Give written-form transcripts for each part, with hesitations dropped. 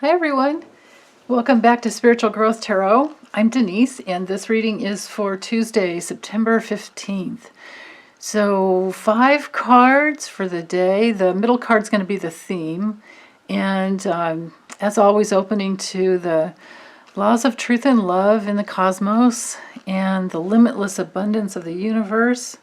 Hi everyone, welcome back to Spiritual Growth Tarot. I'm Denise and this reading is for Tuesday, September 15th. So 5 cards for the day. The middle card's going to be the theme, and as always, opening to the laws of truth and love in the cosmos and the limitless abundance of the universe.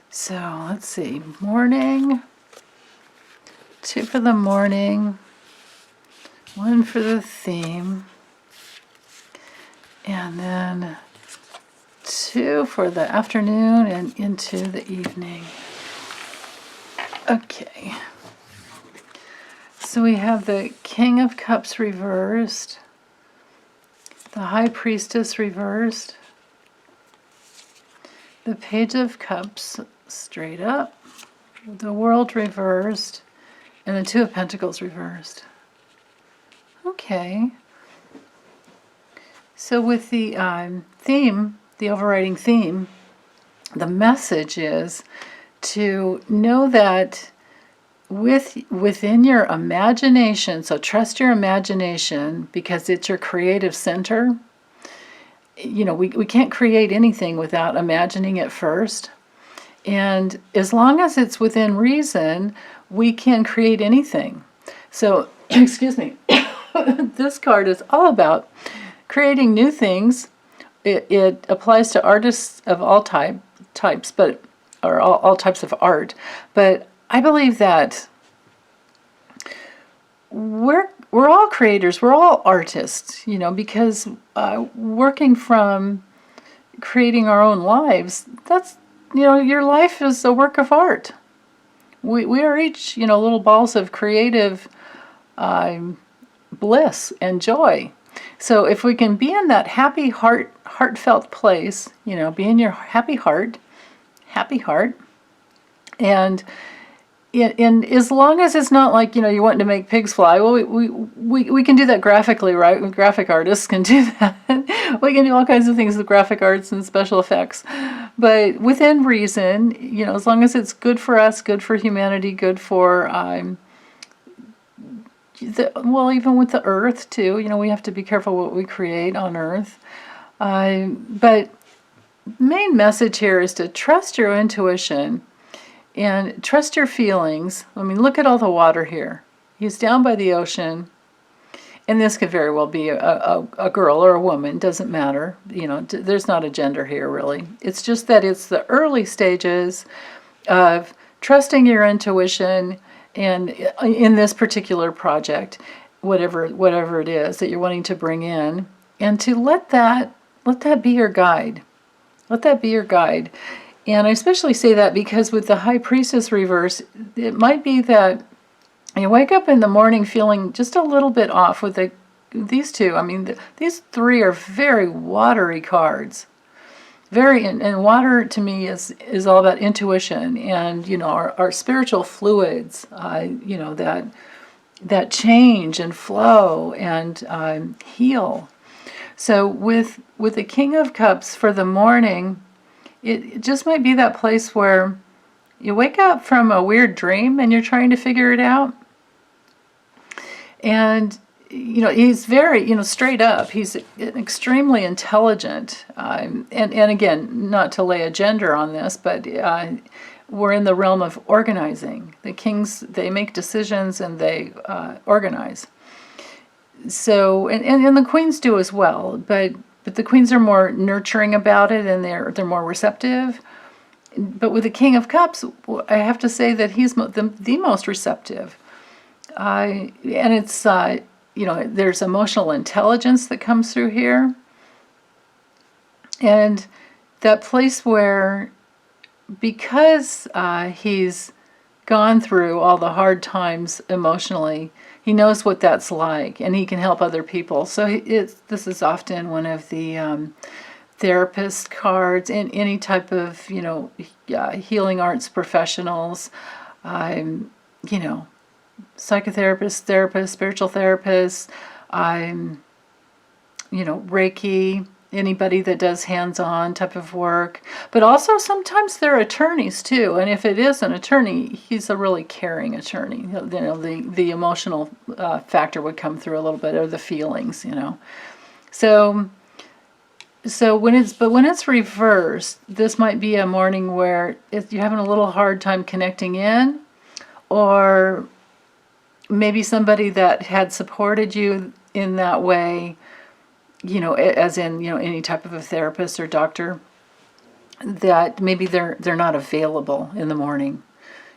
So let's see, morning, 2 for the morning, 1 for the theme, and then 2 for the afternoon and into the evening. Okay, so we have the King of Cups reversed, the High Priestess reversed, the Page of Cups straight up, the World reversed, and the Two of Pentacles reversed. Okay, so with the theme, the overriding theme, the message is to know that within your imagination, so trust your imagination because it's your creative center. You know, we can't create anything without imagining it first. And as long as it's within reason, we can create anything. So, excuse me. This card is all about creating new things. It applies to artists of all types, but or all types of art. But I believe that we're all creators. We're all artists. You know, because working from creating our own lives, that's, you know, your life is a work of art. We are each, you know, little balls of creative bliss and joy. So if we can be in that happy heartfelt place, you know, be in your happy heart, and as long as it's not like, you know, you want to make pigs fly, well, we can do that graphically, right? Graphic artists can do that. We can do all kinds of things with graphic arts and special effects, but within reason, you know, as long as it's good for us, good for humanity, good for well, even with the earth too, you know, we have to be careful what we create on earth. But main message here is to trust your intuition and trust your feelings. I mean, look at all the water here. He's down by the ocean, and this could very well be a girl or a woman, doesn't matter. You know, there's not a gender here really. It's just that it's the early stages of trusting your intuition. And in this particular project, whatever it is that you're wanting to bring in, and to let that be your guide. Let that be your guide. And I especially say that because with the High Priestess reverse, it might be that you wake up in the morning feeling just a little bit off with these two. I mean, these 3 are very watery cards. And water to me is all about intuition and, you know, our spiritual fluids, you know, that change and flow and heal. So with the King of Cups for the morning, it just might be that place where you wake up from a weird dream and you're trying to figure it out. And you know, he's very, you know, straight up. He's extremely intelligent. And again, not to lay a gender on this, but we're in the realm of organizing. The kings, they make decisions and they organize. So, and the queens do as well, but the queens are more nurturing about it and they're more receptive. But with the King of Cups, I have to say that he's the most receptive. And it's you know, there's emotional intelligence that comes through here. And that place where, because he's gone through all the hard times emotionally, he knows what that's like, and he can help other people. So this is often one of the therapist cards in any type of, you know, healing arts professionals, you know, psychotherapists, therapists, spiritual therapists, you know, Reiki. anybody that does hands-on type of work. But also sometimes they're attorneys too. And if it is an attorney, he's a really caring attorney. The emotional factor would come through a little bit, or the feelings, So when it's reversed, this might be a morning where you're having a little hard time connecting in, or maybe somebody that had supported you in that way, as in, any type of a therapist or doctor, that maybe they're not available in the morning.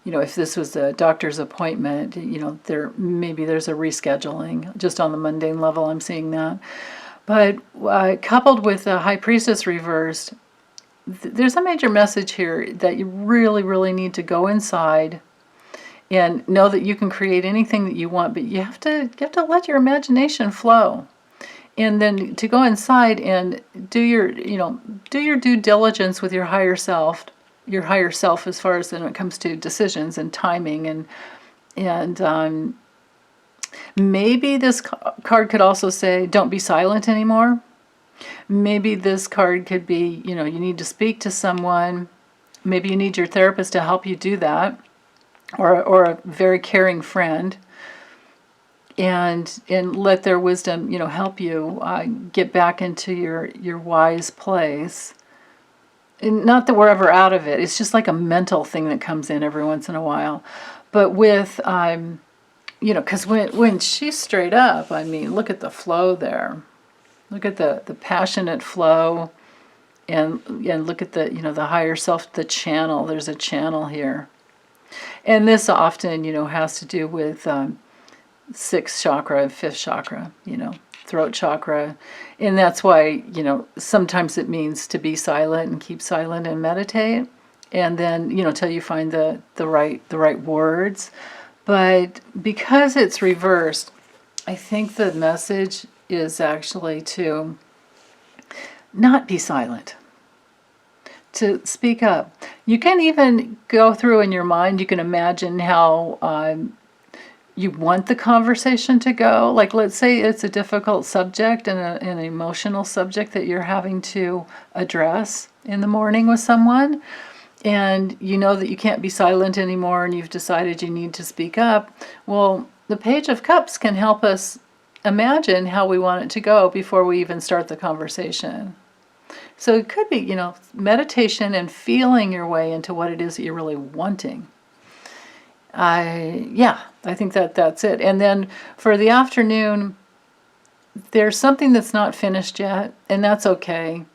If this was a doctor's appointment, there's a rescheduling. Just on the mundane level, I'm seeing that. But coupled with the High Priestess reversed, there's a major message here that you really, really need to go inside and know that you can create anything that you want, but you have to let your imagination flow. And then to go inside and do your due diligence with your higher self as far as when it comes to decisions and timing, and maybe this card could also say, don't be silent anymore. Maybe this card could be, you need to speak to someone. Maybe you need your therapist to help you do that, or a very caring friend, and let their wisdom, help you get back into your wise place. And not that we're ever out of it. It's just like a mental thing that comes in every once in a while. But with because when she's straight up, look at the flow there. Look at the passionate flow, and look at the higher self, the channel. There's a channel here. And this often, has to do with sixth chakra, fifth chakra, throat chakra. And that's why, sometimes it means to be silent and keep silent and meditate. And then, till you find the right words. But because it's reversed, I think the message is actually to not be silent, to speak up. You can even go through in your mind, you can imagine how you want the conversation to go. Like, let's say it's a difficult subject and an emotional subject that you're having to address in the morning with someone. And you know that you can't be silent anymore, and you've decided you need to speak up. Well, the Page of Cups can help us imagine how we want it to go before we even start the conversation. So it could be, meditation and feeling your way into what it is that you're really wanting. I think that's it. And then for the afternoon, there's something that's not finished yet, and that's okay.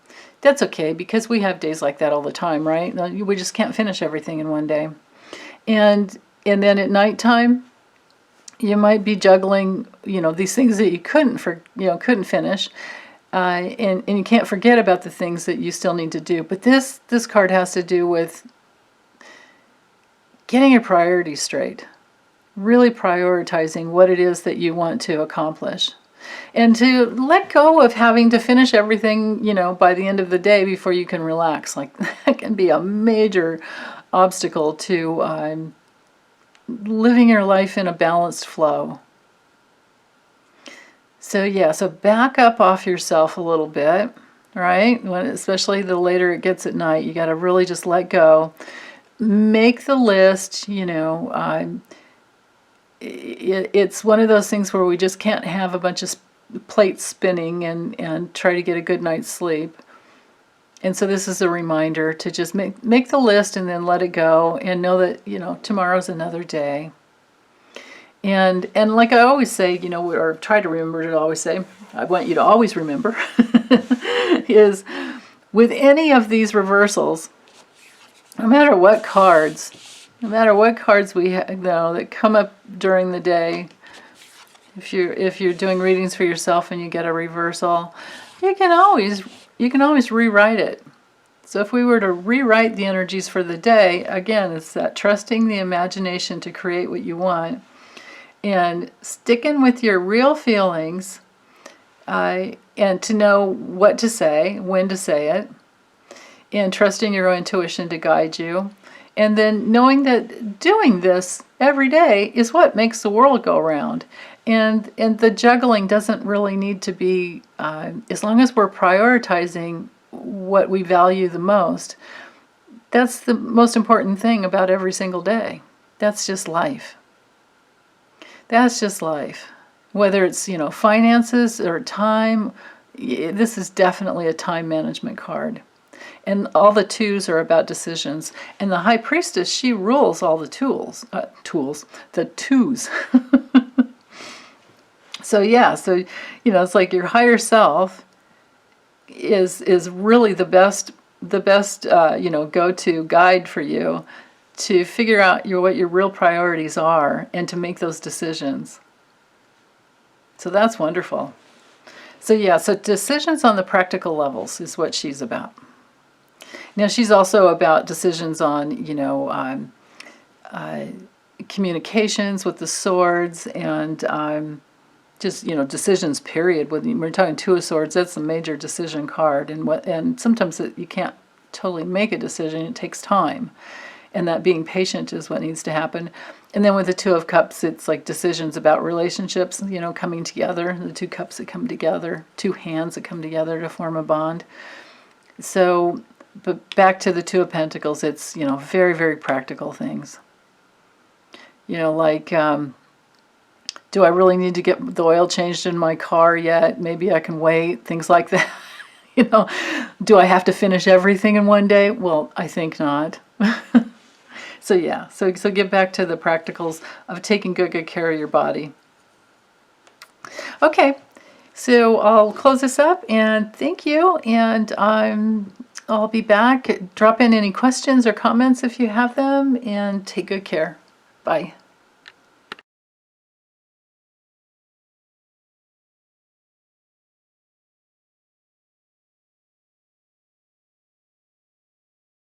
That's okay, because we have days like that all the time, right? We just can't finish everything in one day. And then at nighttime, you might be juggling, these things that you couldn't finish, and you can't forget about the things that you still need to do. But this card has to do with getting your priorities straight, really prioritizing what it is that you want to accomplish. And to let go of having to finish everything, by the end of the day before you can relax. Like, that can be a major obstacle to living your life in a balanced flow. So back up off yourself a little bit, right? Especially the later it gets at night, you got to really just let go. Make the list, it's one of those things where we just can't have a bunch of plates spinning and try to get a good night's sleep. And so this is a reminder to just make the list and then let it go, and know that, tomorrow's another day. And like I always say, or try to remember to always say, I want you to always remember, is with any of these reversals, no matter what cards we have, that come up during the day, if you're doing readings for yourself and you get a reversal, you can always rewrite it. So if we were to rewrite the energies for the day, again, it's that trusting the imagination to create what you want, and sticking with your real feelings, and to know what to say, when to say it, and trusting your own intuition to guide you. And then knowing that doing this every day is what makes the world go round. And the juggling doesn't really need to be, as long as we're prioritizing what we value the most. That's the most important thing about every single day. That's just life. That's just life. Whether it's, finances or time, this is definitely a time management card. And all the twos are about decisions. And the high priestess, she rules all the the twos. So yeah, it's like your higher self is really the best go-to guide for you to figure out what your real priorities are and to make those decisions. So that's wonderful. So yeah, so decisions on the practical levels is what she's about. Now she's also about decisions on, communications with the swords and just, decisions, period. When we're talking Two of Swords, that's a major decision card. And sometimes you can't totally make a decision. It takes time. And that being patient is what needs to happen. And then with the Two of Cups, it's like decisions about relationships, coming together. The two cups that come together, two hands that come together to form a bond. So, but back to the Two of Pentacles, it's, very, very practical things. Like, do I really need to get the oil changed in my car yet? Maybe I can wait, things like that. Do I have to finish everything in one day? Well, I think not. So yeah, so get back to the practicals of taking good care of your body. Okay, so I'll close this up and thank you, and I'll be back. Drop in any questions or comments if you have them, and take good care. Bye.